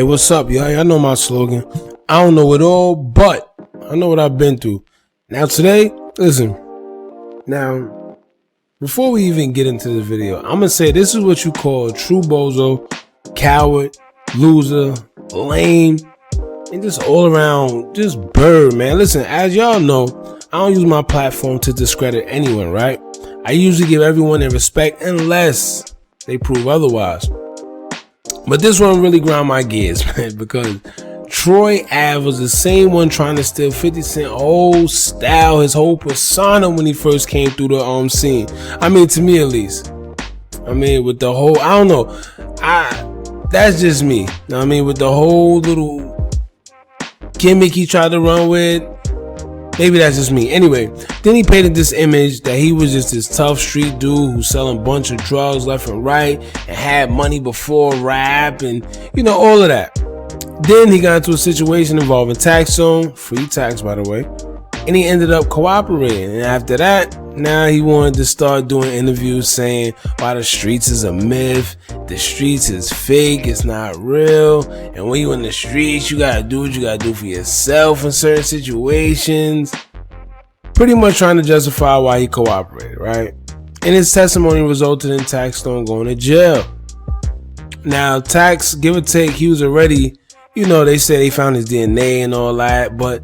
Hey, what's up, y'all? Y'all know my slogan. I don't know it all, but I know what I've been through. Now today, listen. Now, before we even get into the video, I'm going to say this is what you call a true bozo, coward, loser, lame, and just all around, just bird, man. Listen, as y'all know, I don't use my platform to discredit anyone, right? I usually give everyone their respect unless they prove otherwise. But this one really ground my gears, man, because Troy Ave was the same one trying to steal 50 Cent whole style, his whole persona when he first came through the scene. I mean, to me at least. I mean, with the whole, I don't know. That's just me. You know what I mean? With the whole little gimmick he tried to run with. Maybe that's just me. Anyway, then he painted this image that he was just this tough street dude who's selling a bunch of drugs left and right and had money before rap and, you know, all of that. Then he got into a situation involving tax zone, free tax by the way, and he ended up cooperating. And after that, now he wanted to start doing interviews saying why the streets is a myth, the streets is fake, it's not real, and when you in the streets, you gotta do what you gotta do for yourself in certain situations. Pretty much trying to justify why he cooperated, right? And his testimony resulted in Tax Stone going to jail. Now, Tax, give or take, he was already, you know, they said they found his DNA and all that, but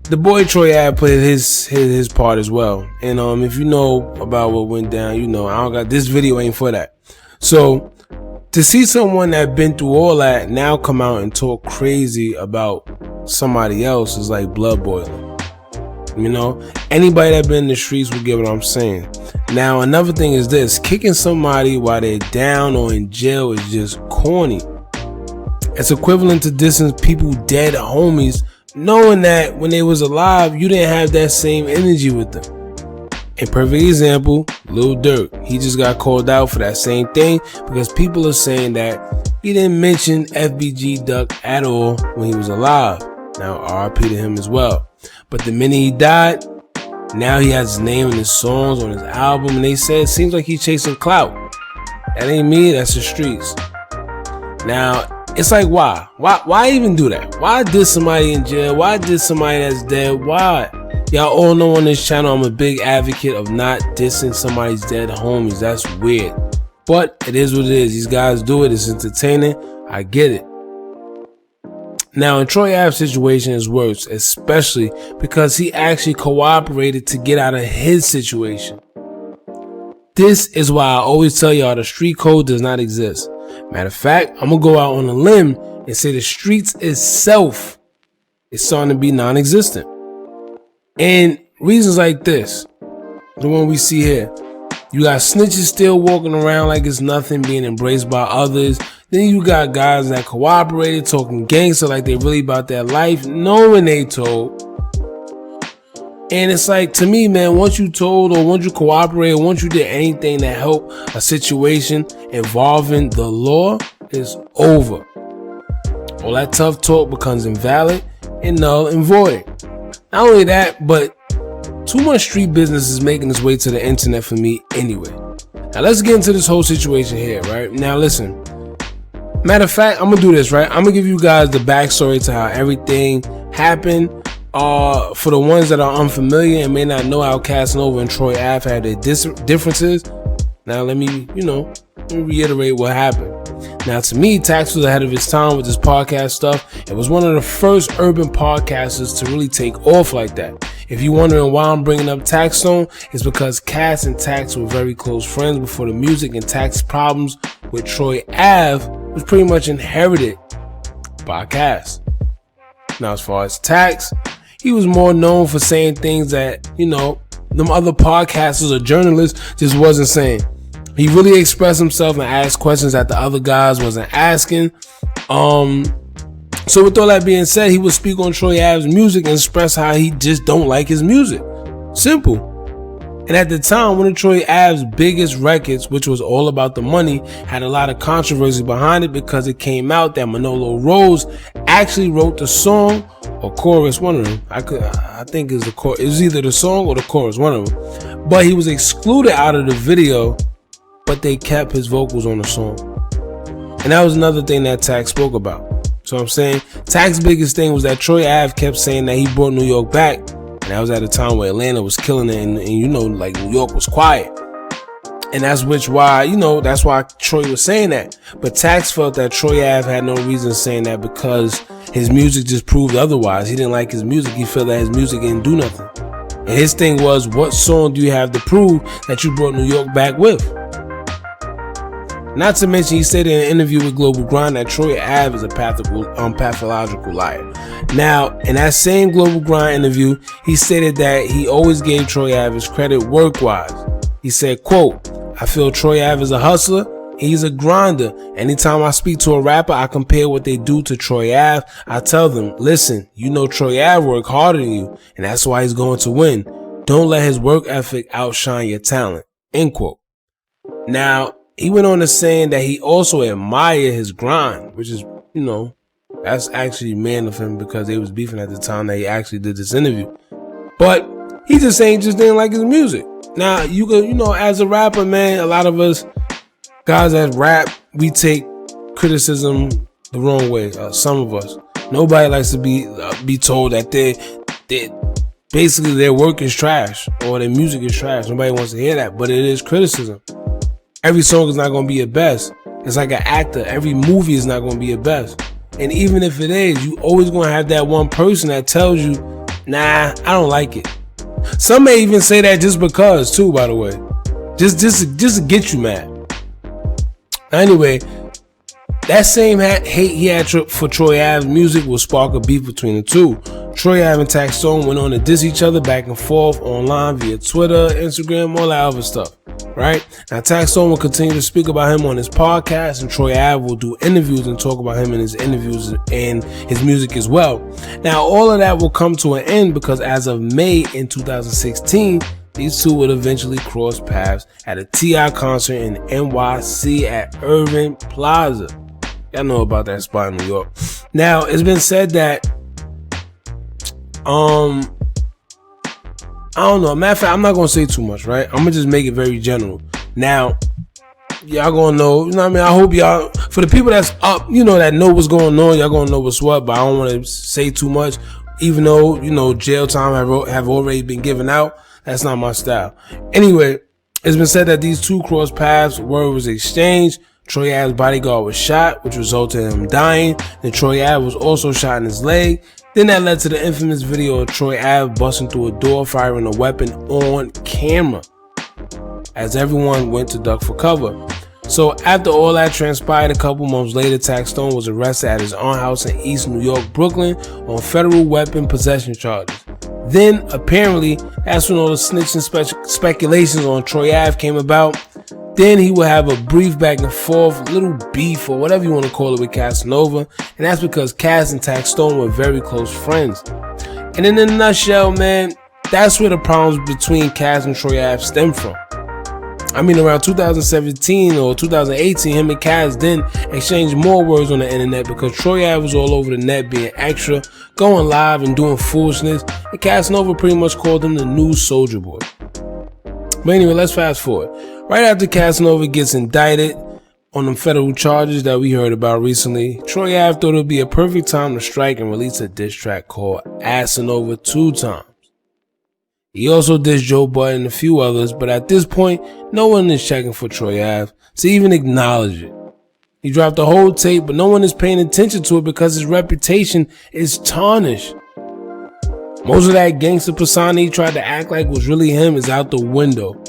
the boy Troy Ave played his part as well. And if you know about what went down, you know I don't got this video ain't for that. So to see someone that been through all that now come out and talk crazy about somebody else is like blood boiling. You know, anybody that been in the streets will get what I'm saying. Now another thing is this: kicking somebody while they're down or in jail is just corny. It's equivalent to dissing people dead homies, knowing that when they was alive, you didn't have that same energy with them. A perfect example, Lil Durk. He just got called out for that same thing because people are saying that he didn't mention FBG Duck at all when he was alive. Now, RIP to him as well. But the minute he died, now he has his name in his songs on his album, and they said it seems like he's chasing clout. That ain't me, that's the streets. Now, it's like, why even do that? Why diss somebody in jail? Why diss somebody that's dead? Why? Y'all all know on this channel I'm a big advocate of not dissing somebody's dead homies. That's weird. But it is what it is. These guys do it. It's entertaining. I get it. Now, in Troy Ave's situation is worse, especially because he actually cooperated to get out of his situation. This is why I always tell y'all the street code does not exist. Matter of fact, I'm going to go out on a limb and say the streets itself is starting to be non-existent. And reasons like this, the one we see here, you got snitches still walking around like it's nothing, being embraced by others. Then you got guys that cooperated, talking gangster like they really about their life, knowing they told. And it's like, to me, man, once you told or once you cooperated, once you did anything to help a situation involving the law, it's over. All that tough talk becomes invalid and null and void. Not only that, but too much street business is making its way to the internet for me anyway. Now let's get into this whole situation here, right? Now listen, matter of fact, I'm gonna do this, right? I'm gonna give you guys the backstory to how everything happened. For the ones that are unfamiliar and may not know how Casanova and Troy Ave had their differences, now let me reiterate what happened. Now, to me, Tax was ahead of his time with this podcast stuff. It was one of the first urban podcasters to really take off like that. If you're wondering why I'm bringing up Tax Stone, it's because Cass and Tax were very close friends before the music and Tax problems with Troy Ave was pretty much inherited by Cass. Now, as far as Tax, he was more known for saying things that, you know, them other podcasters or journalists just wasn't saying. He really expressed himself and asked questions that the other guys wasn't asking. So with all that being said, he would speak on Troy Ave's music and express how he just don't like his music. Simple. And at the time, one of Troy Ave's biggest records, which was all about the money, had a lot of controversy behind it because it came out that Manolo Rose actually wrote the song or chorus, one of them. I think it was the chorus. It was either the song or the chorus, one of them. But he was excluded out of the video, but they kept his vocals on the song. And that was another thing that Tax spoke about. So I'm saying Tax's biggest thing was that Troy Ave kept saying that he brought New York back. And that was at a time where Atlanta was killing it, and you know, like New York was quiet. And that's why Troy was saying that. But Tax felt that Troy Ave had no reason saying that because his music just proved otherwise. He didn't like his music. He felt that his music didn't do nothing. And his thing was, what song do you have to prove that you brought New York back with? Not to mention, he stated in an interview with Global Grind that Troy Ave is a pathological liar. Now, in that same Global Grind interview, he stated that he always gave Troy Ave his credit work-wise. He said, quote, "I feel Troy Ave is a hustler. He's a grinder. Anytime I speak to a rapper, I compare what they do to Troy Ave. I tell them, listen, you know Troy Ave work harder than you, and that's why he's going to win. Don't let his work ethic outshine your talent." End quote. Now, he went on to saying that he also admired his grind, which is, you know, that's actually man of him because they was beefing at the time that he actually did this interview. But he just didn't like his music. Now, you could, you know, as a rapper, man, a lot of us guys that rap, we take criticism the wrong way. Some of us. Nobody likes to be told that basically their work is trash or their music is trash. Nobody wants to hear that, but it is criticism. Every song is not going to be your best. It's like an actor. Every movie is not going to be your best. And even if it is, you always going to have that one person that tells you, nah, I don't like it. Some may even say that just because too, by the way. Just to get you mad. Anyway, that same hate he had for Troy Ave's music will spark a beef between the two. Troy Ave and Tax Stone went on to diss each other back and forth online via Twitter, Instagram, all that other stuff. Right? Now, Tax Stone will continue to speak about him on his podcast, and Troy Ave will do interviews and talk about him in his interviews and his music as well. Now, all of that will come to an end because as of May in 2016, these two would eventually cross paths at a T.I. concert in NYC at Irving Plaza. Y'all know about that spot in New York. Now, it's been said that, I don't know. Matter of fact, I'm not going to say too much, right? I'm going to just make it very general. Now, y'all going to know, you know what I mean? I hope y'all, for the people that's up, you know, that know what's going on, y'all going to know what's what, but I don't want to say too much, even though, you know, jail time have already been given out. That's not my style. Anyway, it's been said that these two crossed paths, word was exchanged. Troy Ave's bodyguard was shot, which resulted in him dying. Then Troy Ave was also shot in his leg. Then that led to the infamous video of Troy Ave busting through a door, firing a weapon on camera, as everyone went to duck for cover. So after all that transpired, a couple months later, Tax Stone was arrested at his own house in East New York, Brooklyn, on federal weapon possession charges. Then, apparently, that's when all the snitching speculations on Troy Ave came about. Then he would have a brief back and forth, little beef or whatever you want to call it with Casanova. And that's because Cas and Tax Stone were very close friends. And in a nutshell, man, that's where the problems between Cas and Troy Ave stem from. I mean, around 2017 or 2018, him and Cas then exchanged more words on the internet because Troy Ave was all over the net being extra, going live and doing foolishness, and Casanova pretty much called him the new Soulja Boy. But anyway, let's fast forward. Right after Casanova gets indicted on the federal charges that we heard about recently, Troy Ave thought it would be a perfect time to strike and release a diss track called Casanova 2 Times. He also dissed Joe Budden and a few others, but at this point, no one is checking for Troy Ave to even acknowledge it. He dropped the whole tape, but no one is paying attention to it because his reputation is tarnished. Most of that gangster persona he tried to act like was really him is out the window.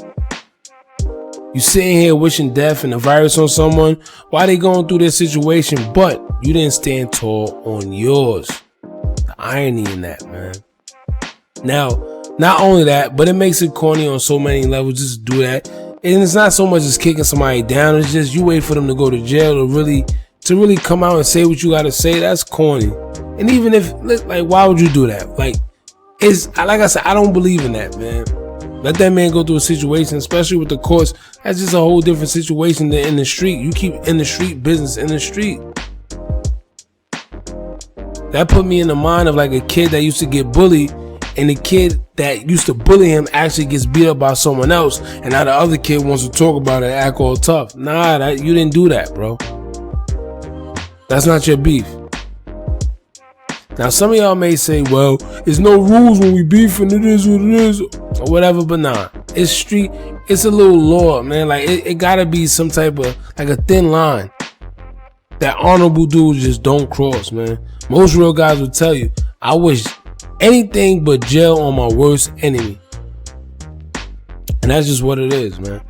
You sitting here wishing death and a virus on someone while they going through their situation, but you didn't stand tall on yours. The irony in that, man. Now, not only that, but it makes it corny on so many levels just to do that. And it's not so much as kicking somebody down. It's just you wait for them to go to jail to really come out and say what you got to say. That's corny. And even if, like, why would you do that? Like I said, I don't believe in that, man. Let that man go through a situation, especially with the courts. That's just a whole different situation than in the street. You keep in the street business in the street. That put me in the mind of like a kid that used to get bullied, and the kid that used to bully him actually gets beat up by someone else, and now the other kid wants to talk about it and act all tough. Nah, you didn't do that, bro. That's not your beef. Now, some of y'all may say, well, there's no rules when we beefing, it is what it is, or whatever, but nah. It's street, it's a little law, man. Like, it gotta be some type of, like a thin line that honorable dudes just don't cross, man. Most real guys will tell you, I wish anything but jail on my worst enemy. And that's just what it is, man.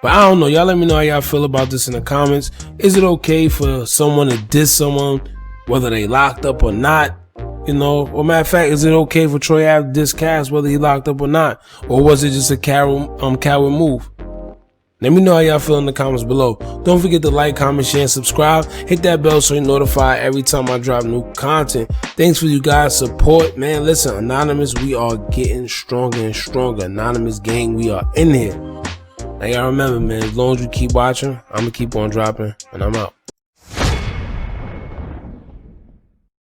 But I don't know. Y'all let me know how y'all feel about this in the comments. Is it okay for someone to diss someone, whether they locked up or not? You know, or matter of fact, is it okay for Troy Ave to diss Cass whether he locked up or not? Or was it just a coward move? Let me know how y'all feel in the comments below. Don't forget to like, comment, share, and subscribe. Hit that bell so you're notified every time I drop new content. Thanks for you guys' support. Man, listen, Anonymous, we are getting stronger and stronger. Anonymous gang, we are in here. Now y'all remember, man, as long as you keep watching, I'm going to keep on dropping, and I'm out.